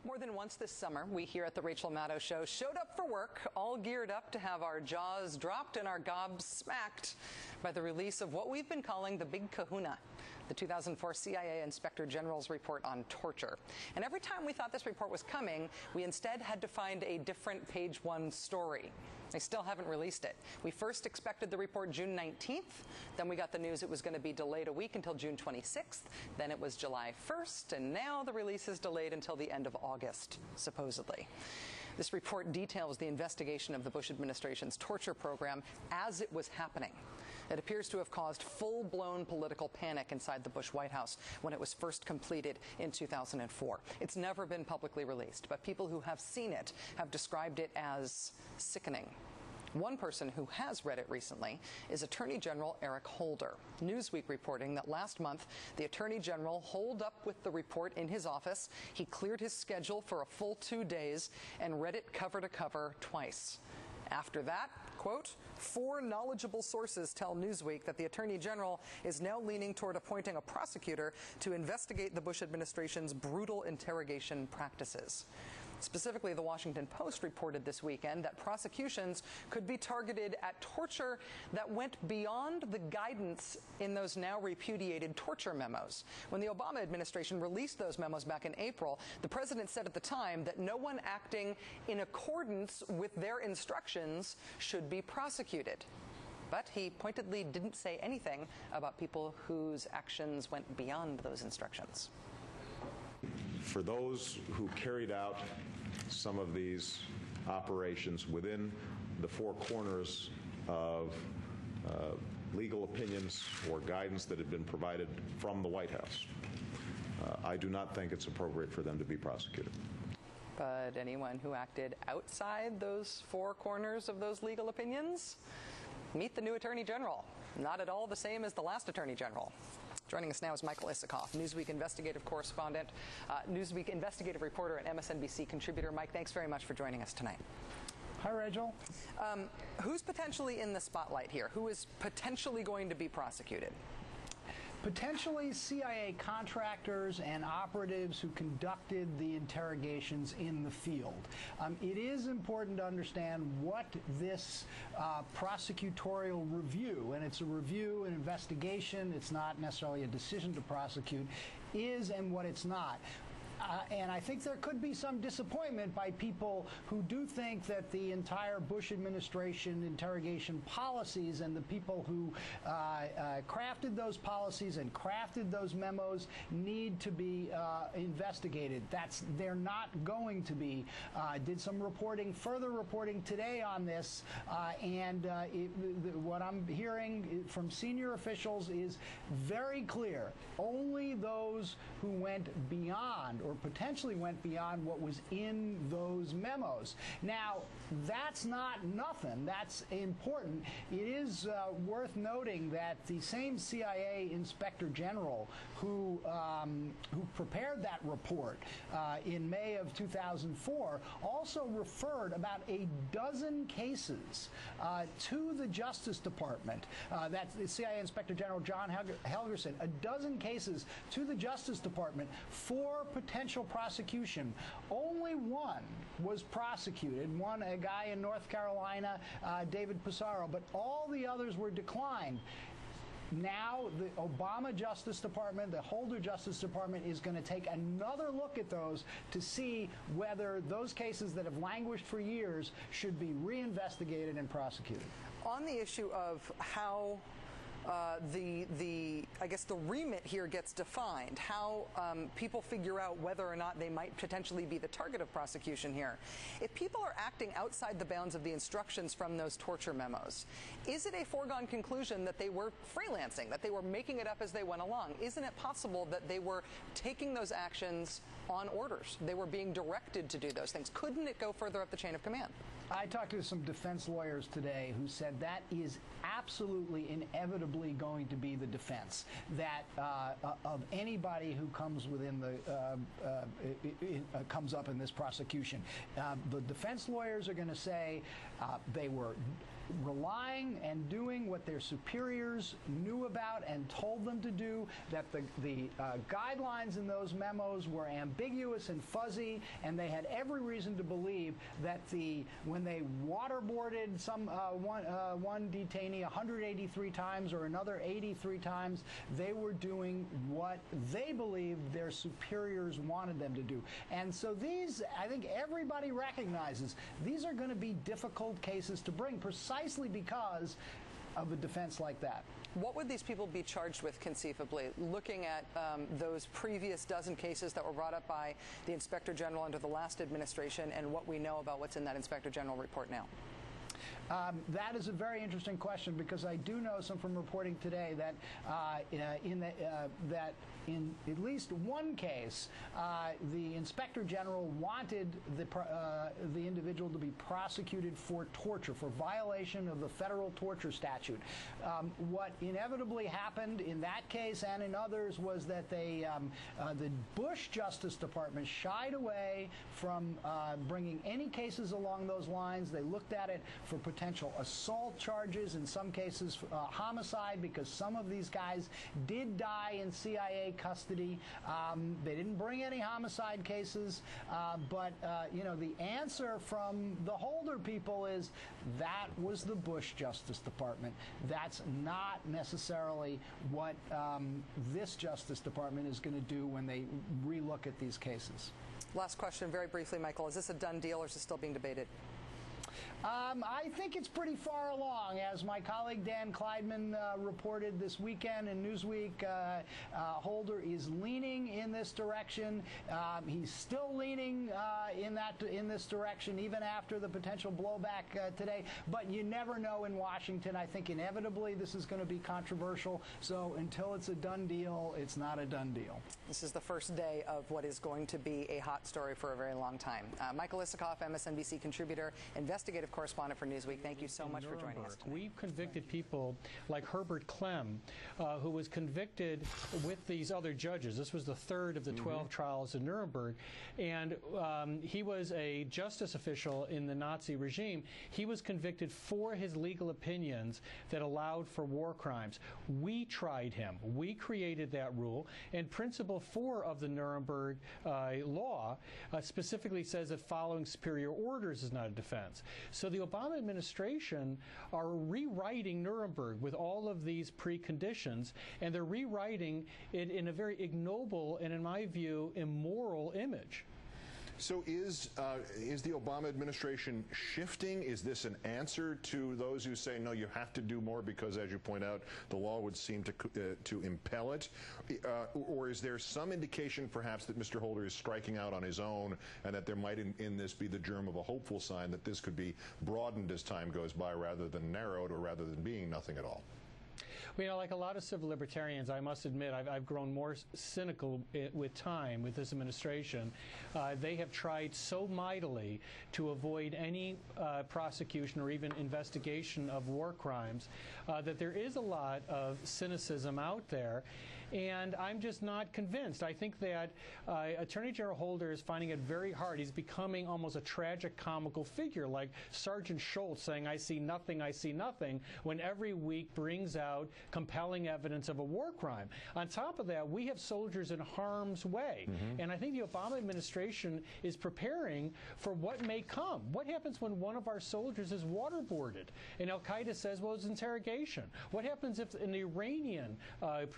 More than once this summer, we here at the Rachel Maddow Show showed up for work, all geared up to have our jaws dropped and our gobs smacked by the release of what we've been calling the Big Kahuna, the 2004 CIA Inspector General's report on torture. And every time we thought this report was coming, we instead had to find a different page one story. They still haven't released it. We first expected the report June 19th. Then we got the news it was going to be delayed a week until June 26th. Then it was July 1st. And now the release is delayed until the end of August, supposedly. This report details the investigation of the Bush administration's torture program as it was happening. It appears to have caused full-blown political panic inside the Bush White House when it was first completed in 2004. It's never been publicly released, but people who have seen it have described it as sickening. One person who has read it recently is Attorney General Eric Holder. Newsweek reporting that last month, the Attorney General holed up with the report in his office. He cleared his schedule for a full 2 days and read it cover to cover twice. After that, quote, 4 knowledgeable sources tell Newsweek that the Attorney General is now leaning toward appointing a prosecutor to investigate the Bush administration's brutal interrogation practices. Specifically, the Washington Post reported this weekend that prosecutions could be targeted at torture that went beyond the guidance in those now repudiated torture memos. When the Obama administration released those memos back in April, the president said at the time that no one acting in accordance with their instructions should be prosecuted. But he pointedly didn't say anything about people whose actions went beyond those instructions. For those who carried out some of these operations within the 4 corners of legal opinions or guidance that had been provided from the White House, I do not think it's appropriate for them to be prosecuted. But anyone who acted outside those 4 corners of those legal opinions? Meet the new Attorney General. Not at all the same as the last Attorney General. Joining us now is Michael Isikoff, Newsweek investigative correspondent, Newsweek investigative reporter, and MSNBC contributor. Mike, thanks very much for joining us tonight. Hi, Rachel. Who's potentially in the spotlight here? Who is potentially going to be prosecuted? Potentially CIA contractors and operatives who conducted the interrogations in the field. It is important to understand what this prosecutorial review, and it's a review, an investigation, it's not necessarily a decision to prosecute, is and what it's not. And I think there could be some disappointment by people who do think that the entire Bush administration interrogation policies and the people who crafted those policies and crafted those memos need to be investigated. They're not going to be. Did some reporting, further reporting today on this, and what I'm hearing from senior officials is very clear. Only those who went beyond or potentially went beyond what was in those memos. Now, that's not nothing. That's important. It is worth noting that the same CIA Inspector General who prepared that report in May of 2004 also referred about a dozen cases to the Justice Department. That's the CIA Inspector General John Helgerson. A dozen cases to the Justice Department for potential prosecution. Only one was prosecuted, a guy in North Carolina, David Pissarro, but all the others were declined. Now, the Obama Justice Department, the Holder Justice Department, is going to take another look at those to see whether those cases that have languished for years should be reinvestigated and prosecuted. On the issue of how I guess the remit here gets defined, how people figure out whether or not they might potentially be the target of prosecution here. If people are acting outside the bounds of the instructions from those torture memos, is it a foregone conclusion that they were freelancing, that they were making it up as they went along? Isn't it possible that they were taking those actions on orders? They were being directed to do those things. Couldn't it go further up the chain of command? I talked to some defense lawyers today who said that is absolutely inevitably going to be the defense, that of anybody who comes within the comes up in this prosecution. The defense lawyers are going to say they were relying and doing what their superiors knew about and told them to do, that the guidelines in those memos were ambiguous and fuzzy, and they had every reason to believe that when they waterboarded one detainee 183 times or another 83 times, they were doing what they believed their superiors wanted them to do. And so these, I think everybody recognizes, these are going to be difficult cases to bring precisely because of a defense like that. What would these people be charged with conceivably, looking at those previous dozen cases that were brought up by the Inspector General under the last administration and what we know about what's in that Inspector General report now? That is a very interesting question, because I do know from reporting today that that in at least one case, the Inspector General wanted the individual to be prosecuted for torture, for violation of the federal torture statute. What inevitably happened in that case and in others was that the Bush Justice Department shied away from bringing any cases along those lines. They looked at it for potential assault charges, in some cases homicide, because some of these guys did die in CIA custody. They didn't bring any homicide cases, but you know, the answer from the Holder people is that was the Bush Justice Department. That's not necessarily what this Justice Department is going to do when they relook at these cases. Last question, very briefly, Michael. Is this a done deal, or is it still being debated? I think it's pretty far along. As my colleague Dan Kleidman reported this weekend in Newsweek, Holder is leaning in this direction. He's still leaning in this direction even after the potential blowback today. But you never know in Washington. I think inevitably this is going to be controversial. So until it's a done deal, it's not a done deal. This is the first day of what is going to be a hot story for a very long time. Michael Isikoff, MSNBC contributor, investigative correspondent for Newsweek. Thank you so much for joining us tonight. We've convicted people like Herbert Clem, who was convicted with these other judges. This was the third of the 12 trials in Nuremberg, and he was a justice official in the Nazi regime. He was convicted for his legal opinions that allowed for war crimes. We tried him. We created that rule, and Principle 4 of the Nuremberg law specifically says that following superior orders is not a defense. So the Obama administration are rewriting Nuremberg with all of these preconditions, and they're rewriting it in a very ignoble and, in my view, immoral image. So is the Obama administration shifting? Is this an answer to those who say, no, you have to do more because, as you point out, the law would seem to impel it? Or is there some indication, perhaps, that Mr. Holder is striking out on his own, and that there might in this be the germ of a hopeful sign that this could be broadened as time goes by rather than narrowed, or rather than being nothing at all? You know, like a lot of civil libertarians, I must admit, I've grown more cynical with time with this administration. They have tried so mightily to avoid any prosecution or even investigation of war crimes that there is a lot of cynicism out there. And I'm just not convinced. I think that Attorney General Holder is finding it very hard. He's becoming almost a tragic comical figure, like Sergeant Schultz saying, I see nothing, when every week brings out compelling evidence of a war crime. On top of that, we have soldiers in harm's way. And I think the Obama administration is preparing for what may come. What happens when one of our soldiers is waterboarded? And Al-Qaeda says, well, it's interrogation. What happens if an Iranian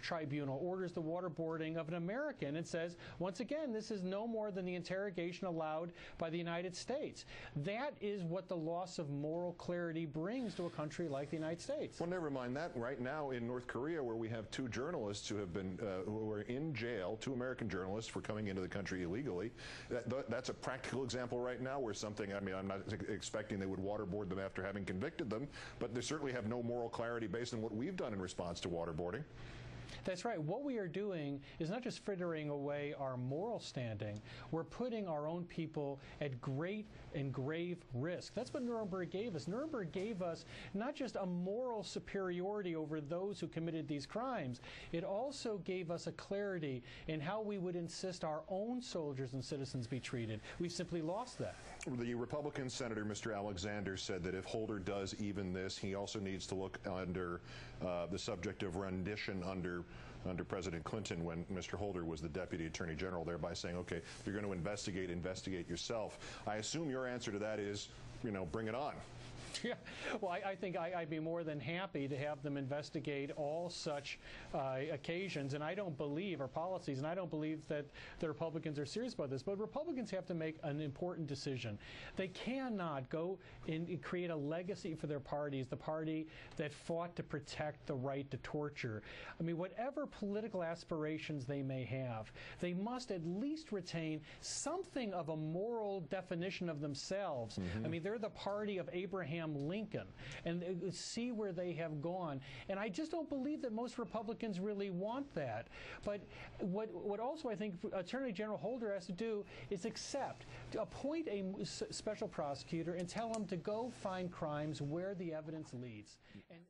tribunal orders the waterboarding of an American and says, once again, this is no more than the interrogation allowed by the United States? That is what the loss of moral clarity brings to a country like the United States. Well, never mind that. Right now in North Korea, where we have two journalists who have been who are in jail, two American journalists for coming into the country illegally, that's a practical example right now where something, I mean, I'm not expecting they would waterboard them after having convicted them, but they certainly have no moral clarity based on what we've done in response to waterboarding. That's right. What we are doing is not just frittering away our moral standing, we're putting our own people at great and grave risk. That's what Nuremberg gave us. Nuremberg gave us not just a moral superiority over those who committed these crimes, it also gave us a clarity in how we would insist our own soldiers and citizens be treated. We've simply lost that. The Republican Senator, Mr. Alexander, said that if Holder does even this, he also needs to look under the subject of rendition under President Clinton when Mr. Holder was the Deputy Attorney General, thereby saying, okay, if you're going to investigate yourself. I assume your answer to that is, you know, bring it on. Yeah, well, I think I'd be more than happy to have them investigate all such occasions, and I don't believe, or policies, and I don't believe that the Republicans are serious about this, but Republicans have to make an important decision. They cannot go and create a legacy for their parties, the party that fought to protect the right to torture. I mean, whatever political aspirations they may have, they must at least retain something of a moral definition of themselves. I mean, they're the party of Abraham Lincoln, and see where they have gone. And I just don't believe that most Republicans really want that. But what also I think Attorney General Holder has to do is appoint a special prosecutor and tell him to go find crimes where the evidence leads. And